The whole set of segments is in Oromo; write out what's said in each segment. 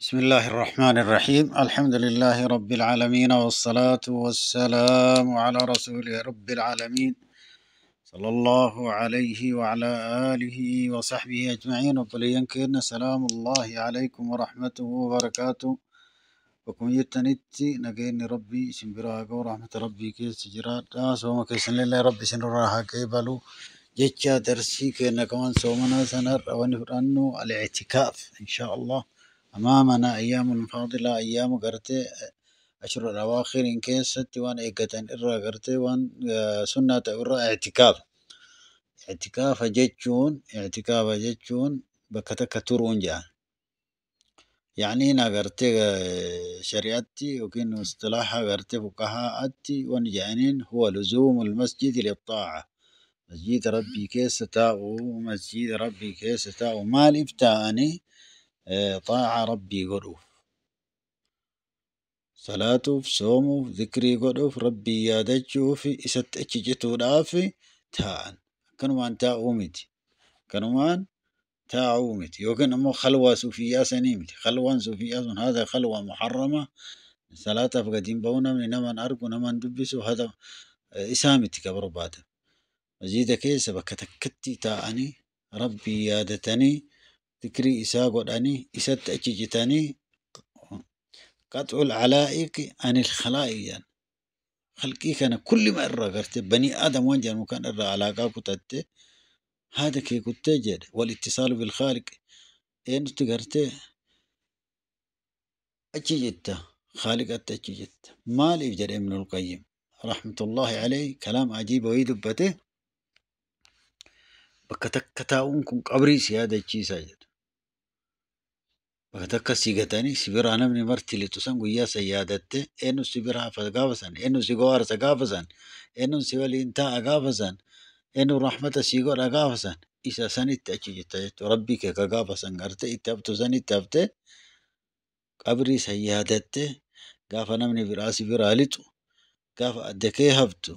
بسم الله الرحمن الرحيم. الحمد لله رب العالمين، والصلاة والسلام على رسوله رب العالمين صلى الله عليه وعلى آله وصحبه أجمعين. وبلين كنا سلام الله عليكم ورحمته وبركاته. وكم يتنتي نجين ربي سنبراك ورحمة ربي كيس جرات سوما كيسن لله ربي سنراها كيبالو جتشا درسي كنا كمان سومنا سنر ونفرنو الاعتكاف إن شاء الله. أمامنا أيام فاضلة، أيام قرتي أشهر الأواخر إن كيست وان إيقتن إرى قرتي وان سنة إرى اعتكاف جتشون بكتك ترون جان يعني نا قرتي شريعتي وكين اصطلاحها قرتي فقهاءتي وان جانين هو لزوم المسجد للطاعة. مسجد ربي كيس تاو مال إفتاني طاعة ربي قروف صلاة صوم ذكري قروف ربي يادجوف إسات أتشجتو دافي تاءن كنوان كنوان تاعومت يوكن أمو خلوة صوفيا سنيمت خلوة صوفيا هذا خلوة محرمة. صلاة فقدين بونا من نمان أرقو نمان دبسو هذا إسامتي كبربات مزيد كيس بكتكتي تاءني ربي يادتني ذكري إساقود أني إسات أتشجتني قطع العلائق عن الخلائق يعني. خلقي كان كل ما إرى قرت بني آدم وانجا مكان إرى علاقة كتت هذا كي كنت جد والاتصال بالخالق إن تقرت أتشجت خالق أتشجت ما يفجر ابن القيم رحمة الله عليه كلام عجيب ويدبته بكتكتاون كن قبري سيادة شي ساجد بكتك سيغتاني سبير أنا من مرتي لتسان قويا سيادته إنو سبيرها فقافسان إنو سيغوار سقافسان إنو سيوالي انتا أقافسان إنو رحمة سيغور أقافسان إسا سنت أجيجت ربي كقافسان قرت إتابتو سنت تابته قبري سيادته قاف أنا من براسي برالتو قاف أدكي هفتو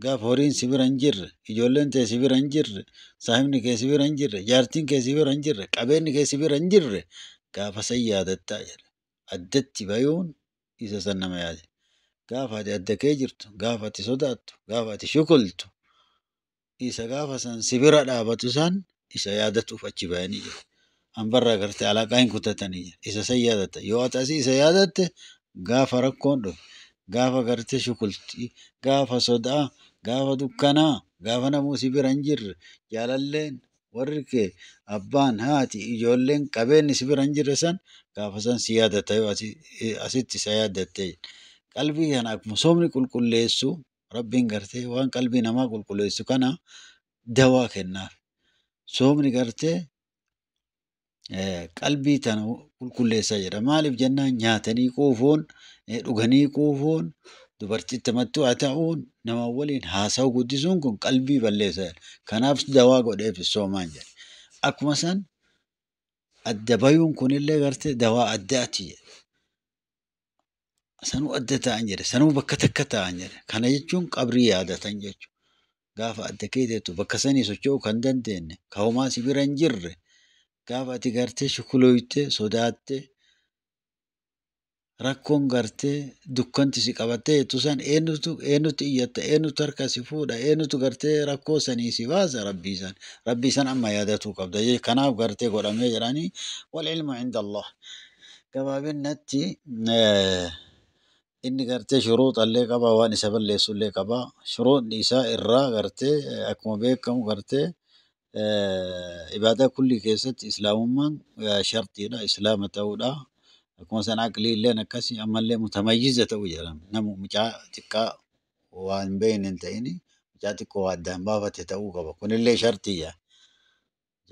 قاف هورين سبير انجر إجولين تي سبير انجر صاحبني كي سبير انجر جارتين كي سبير انجر قبيني كي سبير انجر قاف سيادتا أدت بيون إذا سنما يادي قاف هذه أدكي جرتو قاف هذه صداتو قاف هذه شكلتو إذا قاف سن سبير دابتو سن إذا يادتو فأتشباني أم برا قرتي على قاين كتتني إذا سيادتا يواتاسي سيادت قاف ركون قاف قرتي شكلتي قاف صدا قاف دكنا قاف نمو سبير انجر جالالين وركي أبان هاتي إجولين قبين سبير انجر سن قاف سن سيادتا أسيت سيادتا قلبي هناك مصومني كل ليسو ربين قرتي وان قلبي نما كل ليسو كنا دواك النار صومني قرتي qalbii tana qulqulleessaa jedha. Maaliif jennaan nyaatanii quufuun, dhuganii quufuun, dubartitti tamattu'a ta'uun, nama waliin haasa'u guddisuun kun qalbii balleessa. Kanaaf dawaa godheef soomaan jedha. Akkuma san adda bayuun kunillee gartee dawaa addaati jedha. Sanuu adda ta'an jedha. Sanuu bakka takka ta'an jedha. Kana jechuun qabrii yaadatan jechuudha. Gaafa adda keeteetu bakka sanii socho'uu kan dandeenye, ka'umaa si bira hin jirre, gaafa ati gartee shukuloyte sodaatte rakkoon gartee dukkanti si qabattee jettu san eenyutu iyyatta eenyutu harka si fuudha eenyutu gartee rakkoo sanii si baasa rabbii san amma yaadatuu qabda kanaaf gartee godhamee jedhanii wal ilmu inda Allah gabaabinatti inni gartee shuruuxallee qaba waan isa balleessullee qaba shuruuxni isaa irraa gartee akkuma beekamu gartee ibadaa kulli keessatti islaamummaan shartiidha islaama ta'uudha. Akkuma san aqlii illee akkasii ammallee mutamayyiza ta'uu jedhama. Nama mucaa xiqqaa waan hin beekne hin ta'in mucaa xiqqoo waa addaan baafate ta'uu qaba. Kunillee shartiyya.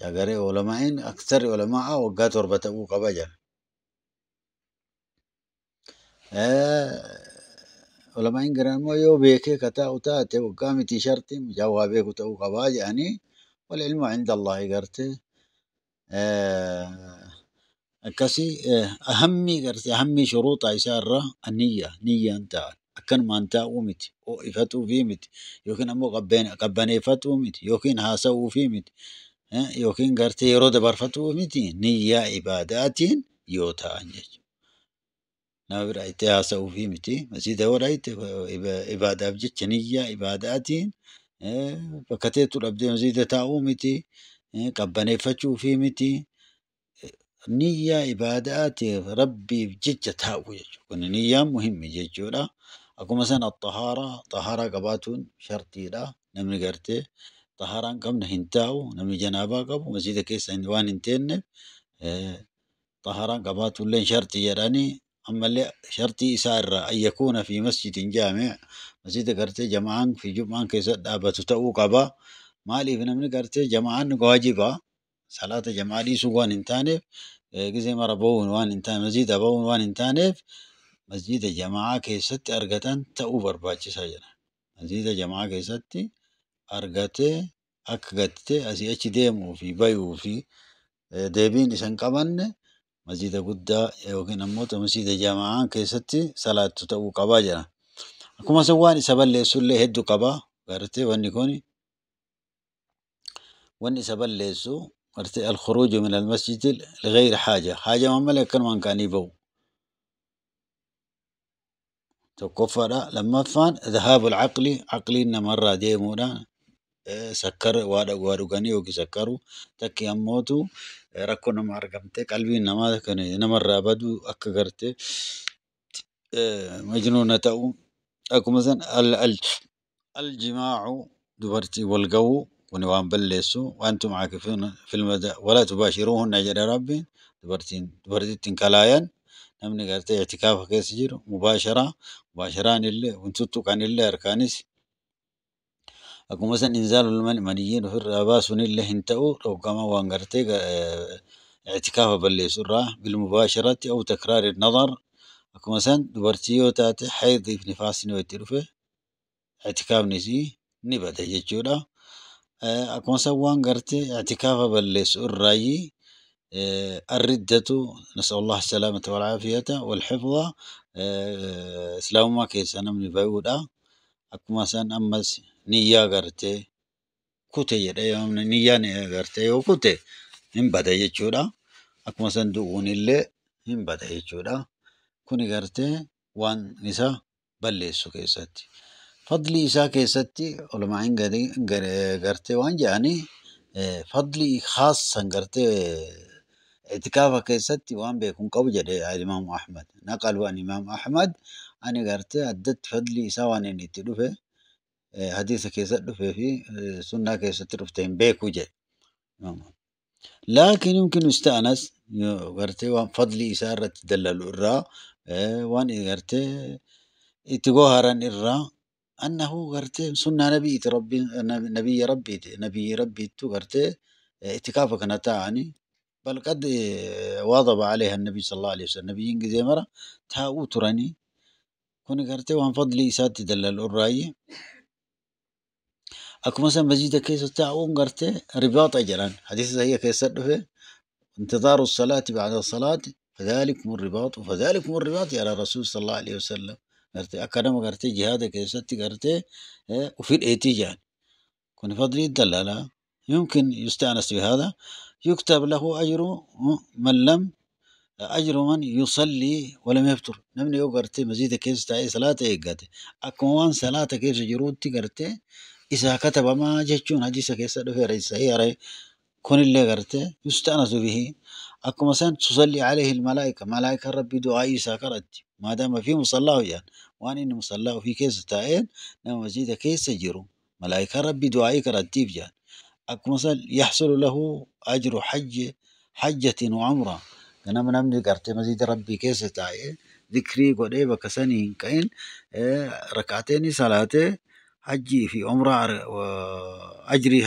Jagaree ulamaa'in aksari ulamaa waggaa 7 ta'uu qaba jedha. Ulamaa'in garan immoo yoo beekee kataa'u taate waggaa miti shartii mucaa waa beeku ta'uu qabaa jedhanii والعلم عند الله قرتي أكسي أهمي شروط إسارة النية نية أنت أكن ما أنت أومت أو إفتو فيمت يمكن أمو قبني فتو مت يمكن هاسو فيمت يمكن قرتي يرود برفتو متي نية عبادات يوتا أنجج نابر أيتي هاسا في متي مسجد ورأيت إبادة بجت نية إباداتين فكتيت الأبدي مسجد تاو متي قبني فتشو في متي نية عبادات ربي بجج تاو كن نية مهم ججورا أكو مثلا الطهارة طهارة قباتون شرطي لا نمني قرتي طهارة قم نهنتاو نمني جنابا قبو مسجد كيس وان انتين طهارة قباتون لين شرطي يراني أما اللي شرطي إسار أن يكون في مسجد جامع مسجد قرتي جمعان في جمعان كيس دابتو تاو قبا مالي في نمني قرتي جمعان واجبا صلاة جماعة دي سوان انتاني جزي مرة بون وان انتان مزيد بون وان انتانيف مسجد جماعة كيست أرغتان تأو برباچي ساجنا مسجد جماعة كيست أرغتي أكغتي أسي أچ ديمو في بايو في ديبين إسان قبن مسجد قد يوكين أموت مسجد جماعة كيست صلاة تأو قبا جنا أكما سواني سبال سولي هدو قبا غرتي واني سبال ليسو الخروج من المسجد لغير حاجة مملك كان يبو تكفر لما فان ذهاب العقل عقلنا مرة ديمونا سكر وادو غني وكي سكروا تكي أموتو ركونا مارغمتي قلبي نما كان نمر بدو أكغرتي مجنونة تأو أكو مثلا الجماع دبرتي والقو ونوان بلسو وأنتم عاكفون في المدى ولا تباشروهن أجر ربي دبرتي تنكلايان نمني قرتي اعتكاف كيس جيرو مباشران اللي وانتو كان اللي أركانيس أكو مثلا إنزال المنيين في الراباس اللي هنتأو لو كما وان قرتي اعتكاف بلسو الراه بالمباشرة أو تكرار النظر أكو مثلا دبرتيو تاتي حيض في نفاس نويتلفه اعتكاف نسي نبدا جيتشودا أكون سوان قرتي اعتكاف بالليس الرأي الردة نسأل الله السلامة والعافية والحفظ سلام ما كيس أنا من بيودا أكون سان أمس نية قرتي كوتي يدا من نية قرتي وكوتي هم بدا جيتشودا أكون سان دوون اللي هم بدا جيتشودا كوني قرتي وان نسا بالليسو كيساتي فضلي إساء كيستي علماء قرتي وان جاني فضلي خاصة قرتي اعتكافا كيستي وان بيكون قوجة الإمام أحمد نقل وان إمام أحمد أنا قرتي أدت فضلي إساء وان إني تلوفي حديث كيست لوفي في سنة كيست لوفتين بيكو جي لكن يمكن يستأنس قرتي وان فضلي إساء رت دلل الرا وان قرتي اتقوهرا الرا أنه غرتي سنة نبي ربي تو غرتي اعتكافك نتاعني بل قد واظب عليها النبي صلى الله عليه وسلم نبي ينجزي مرة تاو تراني كوني غرتي وان فضلي سات دلل الرأي أكو مثلا مزيد كيس تاو غرتي رباط أجران حديث هي كيس في انتظار الصلاة بعد الصلاة فذلكم الرباط وفذلكم الرباط يا رسول صلى الله عليه وسلم غرتي أكرم غرتي جهاد كيستي غرتي وفي الاتجاه كن فضلي الدلالة يمكن يستأنس بهذا يكتب له أجر من لم أجر من يصلي ولم يفطر نمني يقرتي مزيد كيس تاي صلاة يقاتي أكوان صلاة كيس جروتي قرتي إذا كتب ما جتشون حديث كيس في رئيس هي كن اللي قرتي يستأنس به أكو مثلا تصلي عليه الملائكة ملائكة ربي دعائي ساكرت ما دام في مصلاه يعني وان إن مصلاه في كيس تاين نما مزيد كيس جرو ملائكة ربي دعائي كرتيب جان أكو مثلا يحصل له أجر حجة وعمرة أنا من أمني قرتي مزيد ربي كيس تاين ذكري قد إيه بكسني كاين ركعتين صلاة حجي في عمرة أجري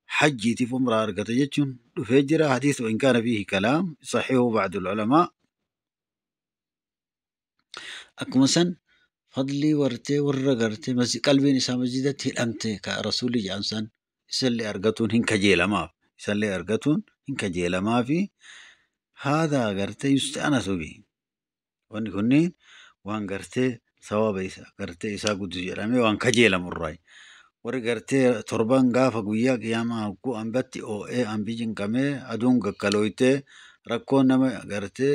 حجي في عمرة أرقت جتشون فجر حديث وإن كان فيه كلام صحيح بعض العلماء أكو مثلا فضلي ورتي ورقرتي قلبي نسا مزيدتي الأمتي كرسولي جانسان يسلي أرقتون هنك جيلا ما يسلي أرقتون هنك جيلا ما في هذا قرتي يستأنس به وان كنين وان قرتي ثواب قرتي إسا قدس جرامي وان كجيلا مراي ورقرتي تربان قافا قويا قياما كو أنبتي أو إيه أنبيجن كمي أدون قكالويتي rakkoon nama gartee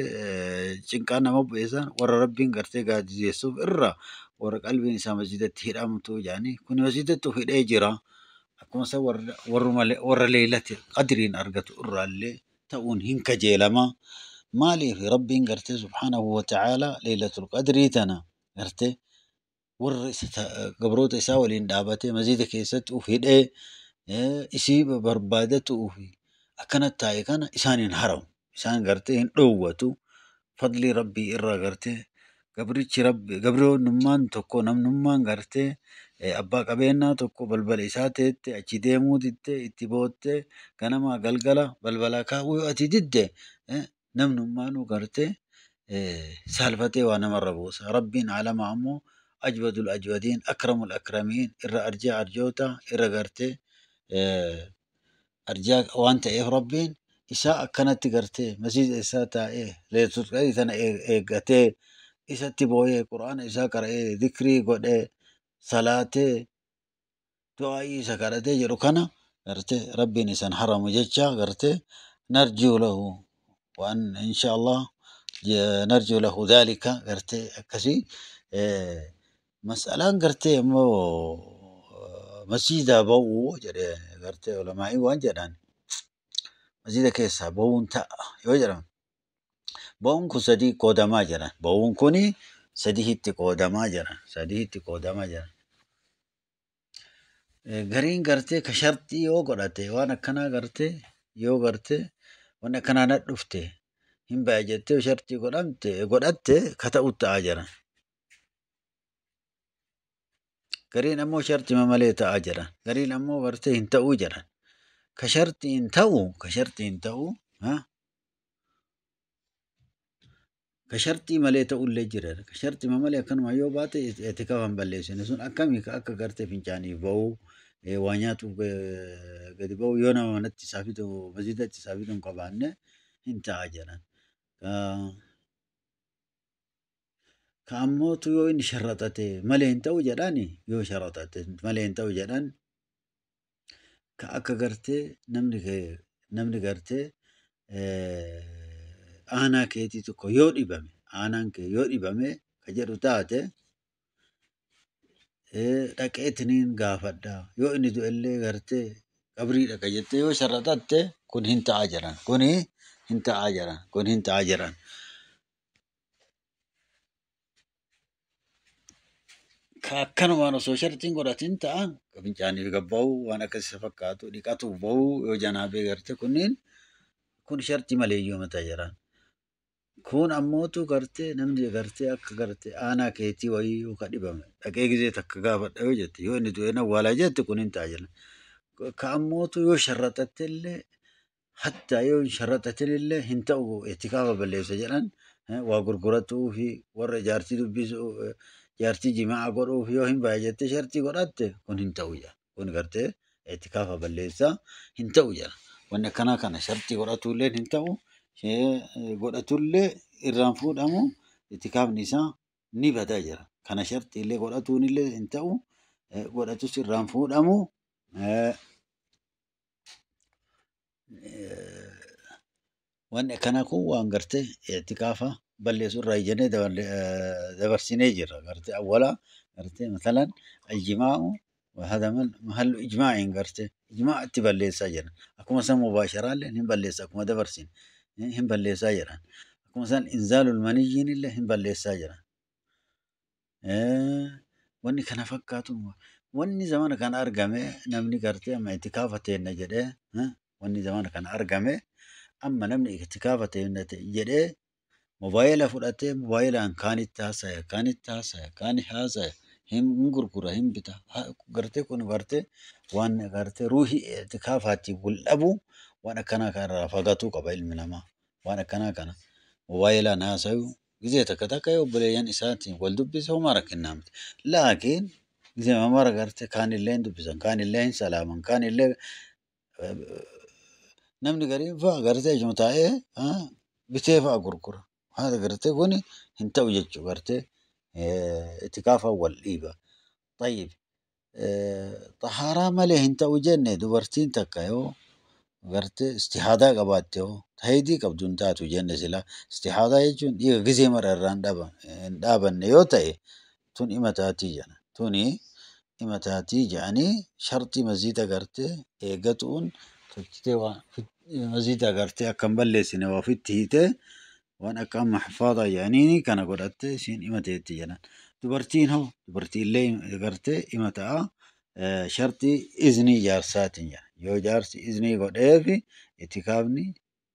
cinqaan nama bu'eessan warra rabbiin gartee gaaddiseessuuf irra warra qalbiin isaa masjidatti hidhamtu jedhanii kun masjidatti of hidhee jira. Akkuma isa warra leelatti qadriin argatu irraallee ta'uun hin kajeelama. Maaliif rabbiin gartee subhaanahu wa ta'aalaa leelatul qadrii tana gartee warra gabroota isaa waliin dhaabatee masjida keessatti of hidhee isii barbaadatu akkanatti taa'e kana isaaniin haramu. Isaan gartee hin dhoowwatu fadlii rabbii irraa gartee gabriyoonnummaan tokko namnummaan gartee abbaa qabeenyaa tokko balbala isaa teette achi deemuu diddee itti boottee ganamaa galgala balbala kaa'uu yoo ati didde namnummaanuu gartee saalfatee waa namarra buusa. Rabbiin alamaa ammoo ajwadul ajwadiin akramul akramiin irra arjaa arjoota irra gartee arjaa waan ta'eef rabbiin isaa akkanatti gartee masjida isaa taa'ee leelatul qadrii tana eeggatee isatti booyee quraana isaa qara'ee dhikrii godhee salaatee du'aa'ii isa kadhatee jedhu kana gartee rabbiin isan haramu jecha gartee narjuu lahu waan inshaallah narjuu lahu dhaalika gartee akkasii mas'alaan gartee immoo masjidaa ba'uu jedhee gartee ulamaa'ii waan jedhan masjida keessaa ba'uun ta'a yoo jedhamu ba'uun kun sadii qoodamaa jedhan ba'uun kuni sadiitti qoodamaa jedhan gariin gartee ka shartii yoo godhate waan akkanaa gartee yoo gartee waan akkanaa na dhufte hin ba'a jettee shartii godhatte ka ta'u ta'a jedhan gariin ammoo shartii malee ta'a jedhan gariin ammoo gartee hin ta'uu jedhan ka shartii hin ta'u ka shartii malee ta'ullee jira ka shartii malee akkanuma yoo baate itikaafan balleessine sun akkamii akka gartee fincaanii ba'uu waa nyaatuuf gadi ba'uu yoo nama manatti isaa fidu masjidatti isaa fidu hin qabaanne hin ta'a jedhan. Ka ammootu yoo inni sharaxate malee hin ta'u jedhani yoo sharaxate malee hin ta'u jedhan ka akka gartee namni gartee aanaa keetii tokko yoo dhibame aanaan kee yoo dhibame ka jedhu taate dhaqeetiniin gaafadha yoo inni du'ellee gartee qabrii dhaqa jettee yoo sharaxatte kun hin ta'a jedhan. Ka akkanumaan osoo shartiin godhatin ta'an ka fincaaniif gabba'uu waan akkasii fakkaatu dhiqatuuf ba'uu yoo janaabee gartee kun shartii maleeyyuu mataa jedhan. Kun ammootu gartee namni gartee akka gartee aanaa keetii wayii yoo ka dhibame dhaqee gizee takka gaafadha yoo jette yoo inni du'e awwaalaa jette kun hin ta'a jedhan. Ka ammootu yoo sharaxatte illee hatta yoo hin sharaxatin illee hin ta'u itikaafa balleessa jedhan waa gurguratuu fi warra jaartii dubbisuu jaartii jimaa godhuuf yoo hin ba'a jettee shartii godhatte kun hin ta'u jedhan. Kun gartee itikaafa balleessa hin ta'u jedhan. Wanni akkanaa kana shartii godhatullee hin ta'u godhatullee irraan fuudhamu itikaafni isaa ni bada jira. Kana shartiillee godhatuunillee hin ta'u godhatus irraan fuudhamu wanni akkanaa kun waan gartee itikaafa balleessu irraa ijjannee dabarsinee jirra. Gartee awwala gartee masalan aljimaa'u هذا محل إجماع قرته إجماع تبليس أجرا أكو مثلا مباشرة لهم بليس أكو ما دبرسين هم بليس أجرا أكو مثلا إنزال المنيين اللي هم بليس أجرا واني كان فكاتو واني زمان كان أرقمي نمني قرته أما اعتكافتين نجده واني زمان كان أرقمي أما نمني اعتكافتين نجده موبايل فرأته موبايل أن كانت تاسع كان هذا هم gurgura hin bita gartee kun gartee waan gartee ruuhii itikaafaatti bul'abu waan akkanaa kanarraa fagaatuu qaba ilmi namaa waan akkanaa kana moobaayilaan haasayu gizee takka yoo obboleeyyan isaatiin wal dubbise homaa rakkinnaa miti laakiin gizee mara gartee kaanillee hin dubbisan kaanillee hin salaaman kaanillee namni gariin fa'a gartee ijuma taa'ee bitee fa'a gurgura haala gartee kun hin ta'u jechuu gartee اعتكافه والإيبة طيب طهارة مليه انت وجنة دبرتين تكايو gartee istihaadaa qabaatte hoo tahidii qabdu hin taatu jenne sila istihaadaa jechuun dhiiga gizee mara irraa hin dhaabanne yoo ta'e tun ima taatii jedhan tuni ima taatii jedhanii shartii maziida gartee eeggatuun tolchitee waan maziida gartee akka hin balleessine waa ofitti hiitee waan akka amma xifaadaa jedhanii kana godhatte isiin ima teetti jedhan dubartiin hoo dubartiillee gartee ima ta'a shartii iznii jaarsaatiin jedhan yoo jaarsi iznii godheefi itikaafni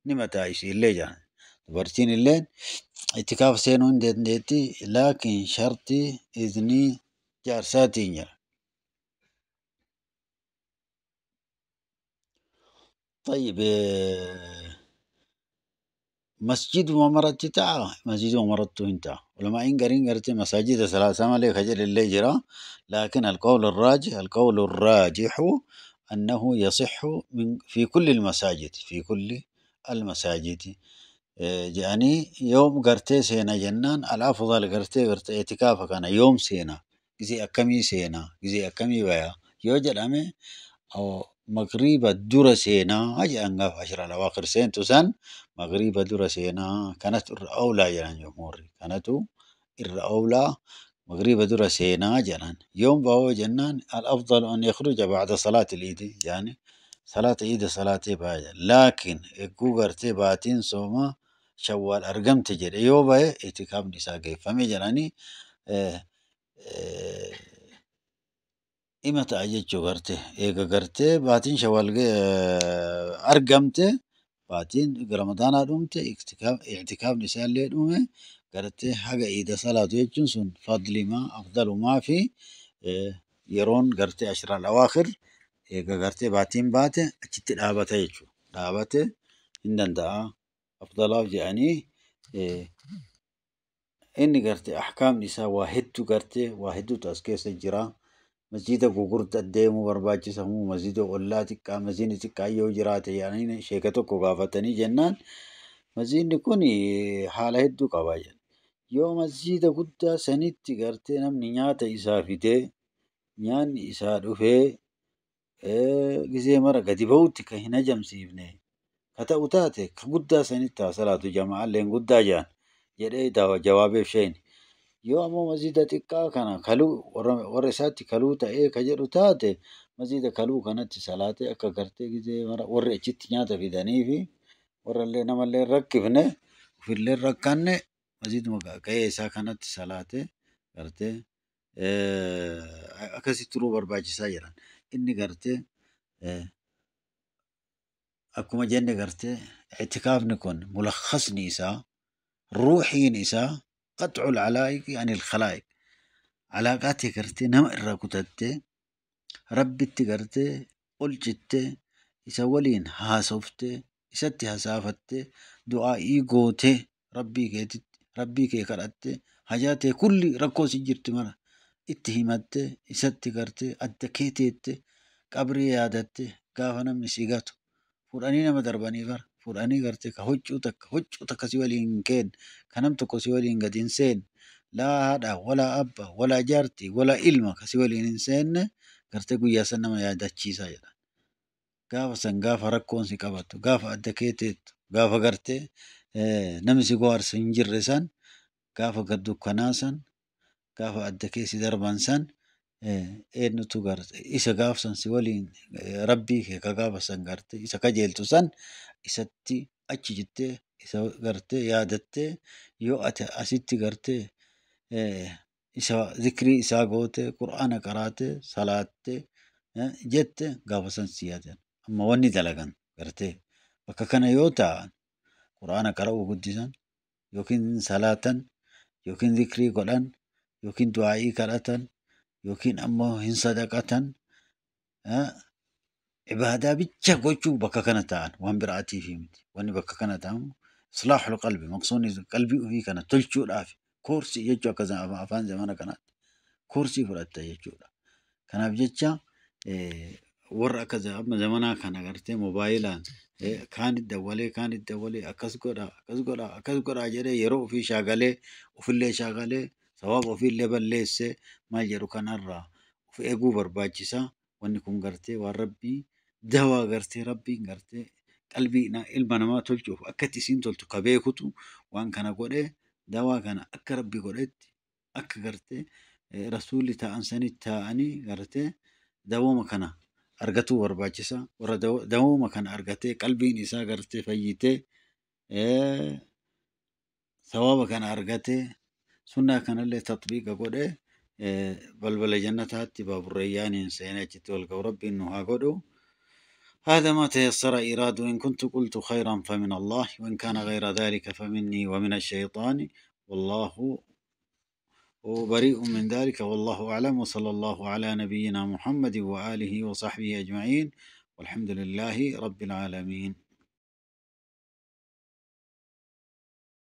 nima ta'a isiillee jedhan dubartiin illeen itikaaf seenuu hin dandeetti laakiin shartii iznii jaarsaatiin jedhan. طيب مسجد ومرت تاع مسجد ومرت انت ولما إن قرين قرتي مساجد ثلاثة مالي خجل اللي جرا لكن القول الراجح أنه يصح في كل المساجد في كل المساجد يعني يوم قرتي سينا جنان الأفضل قرتي اعتكافك كان يوم سينا زي أكمي سينا زي أكمي ويا يوجد أمي أو مغرب الدرة سينا أجي أنقف 10 الأواخر سين تسان مغرب الدرة سينا كانت الأولى يعني جمهوري كانت الأولى مغرب الدرة سينا جنان يوم باو جنان الأفضل أن يخرج بعد صلاة العيد يعني صلاة عيد صلاة باجة لكن إكو غرتي باتين سوما شوال أرقم تجر يوبا اعتكاف نساء كيف فمي جناني اه اه imata jechuu garte eega garte baatiin shawwal argamte baatiin ramadaanaa dhumte i'tikaafni isaallee dhume garte haga iida salaatu jechuun sun fadlimaa afdalumaa fi yeroon garte ashral awaakhir eega garte baatiin baate achitti dhaabata jechuu dhaabate hin danda'a afdalaaf jedhanii inni garte ahkaamni isaa waa hedduu garte waa hedduutu as keessa jira. مسجد غوغورت ديمو برباچسمو مسجد اولا تقا مسجد تقا يو جرات يعني شيكتو كو غافتني جنان مسجد كوني حاله هدو قبايا يو مسجد غدا سنيت غرتي نم نياتا اسافيته نيان اسا دفه غزي مره غدي بوت كهنا جمسيبني كتا اوتاته كغدا سنيت صلاه جماعه لين غدا جان يدي دا جواب شين yoo ammoo masjida xiqqaa kana kaluu warra isaatti kaluu ta'ee ka jedhu taate masjida kaluu kanatti salaatee akka gartee gizee mara warri achitti nyaata fidanii fi warrallee namallee rakkifne ofillee rakkanne masjiduma ka'ee isaa kanatti salaatee gartee akkasitti turuu barbaachisaa jiran inni gartee akkuma jenne gartee i'tikaafni kun mulakhasni isaa ruuxiin isaa قطع العلائق عن الخلائق علاقاتي كرتي نما الركوتتي ربي تكرتي قلجتي يسولين هاسوفتي يستي هسافتي دعائي قوتي ربي كي كرتي حاجاتي كل ركوسي جرتي مرة اتهمتي يستي كرتي ادكيتي قبري يادتي قافنا مسيقاتو فوراني نما درباني بر فوراني غرتي كهوجو تك سيولين كين كنم تكو سيولين قد إنسان لا هذا ولا أبا ولا جارتي ولا إلما كسيولين إنسان غرتي قويا سنما يا داتشي سايدا غافا سن غافا ركون سي قبطو غافا أدكيتت غافا غرتي نمسي قوار سنجر رسان غافا قدو كناسان غافا أدكيسي دربان سان eenyutu garte isa gaafsan si waliin rabbii kee ka gaafasan garte isa kajeeltu san isatti achi jettee isa garte yaadattee yoo ati asitti garte isa zikrii isaa goote qur'aana qaraate salaatte jette gaafasan si yaadan amma wanni dalagan garte bakka kana yoo ta'an qur'aana qara'uu guddisan yookiin salaatan yookiin zikrii godhan yookiin du'aa'ii kadhatan yookiin ammoo hin sadaqatan عبادة بيتشا قوچو بكا كانت تعان وان براتي في متي وان بكا كانت تعان إصلاح القلب مقصوني قلبي وفي كانت تلشو الآفي كورسي يجو كذا أفان زمانا كانت كورسي فرات يجو كان بيتشا ورا كذا أما زمانا كان غرتي موبايلا كان الدولي أكس قرا جري يرو في شاغلي وفي اللي شاغلي ثواب وفي اللي بلسه ما يجرو كان الرا وفي إيجو برباجسا وان يكون غرتي والربي dawaa gartee rabbiin gartee qalbii ilma namaa tolchuuf akkatti isiin toltu ka beekutu waan kana godhee dawaa kana akka rabbi godhetti akka gartee rasuulli ta'an sanitti taa'anii gartee dawooma kana argatuu barbaachisa. Warra dawooma kana argatee qalbiin isaa gartee fayyitee sawaaba kana argatee sunnaa kanallee tatbiiqa godhee balbala jannataatti baaburrayyaaniin seenee achitti wal ga'u rabbiin nu haa godhu. هذا ما تيسر إيراد، إن كنت قلت خيرا فمن الله، وإن كان غير ذلك فمني ومن الشيطان، والله بريء من ذلك، والله أعلم. وصلى الله على نبينا محمد وآله وصحبه أجمعين، والحمد لله رب العالمين.